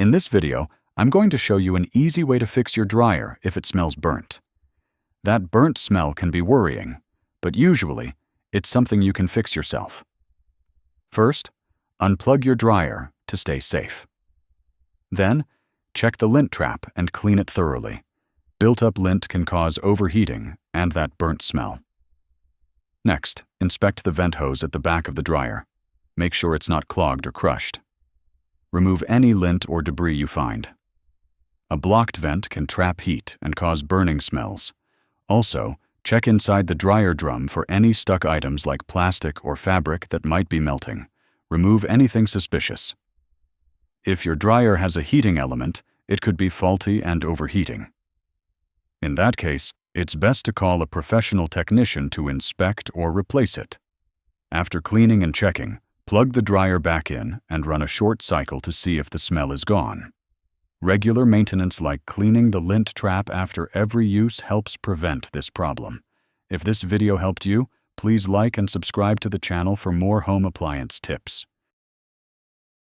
In this video, I'm going to show you an easy way to fix your dryer if it smells burnt. That burnt smell can be worrying, but usually, it's something you can fix yourself. First, unplug your dryer to stay safe. Then, check the lint trap and clean it thoroughly. Built-up lint can cause overheating and that burnt smell. Next, inspect the vent hose at the back of the dryer. Make sure it's not clogged or crushed. Remove any lint or debris you find. A blocked vent can trap heat and cause burning smells. Also, check inside the dryer drum for any stuck items like plastic or fabric that might be melting. Remove anything suspicious. If your dryer has a heating element, it could be faulty and overheating. In that case, it's best to call a professional technician to inspect or replace it. After cleaning and checking, plug the dryer back in and run a short cycle to see if the smell is gone. Regular maintenance like cleaning the lint trap after every use helps prevent this problem. If this video helped you, please like and subscribe to the channel for more home appliance tips.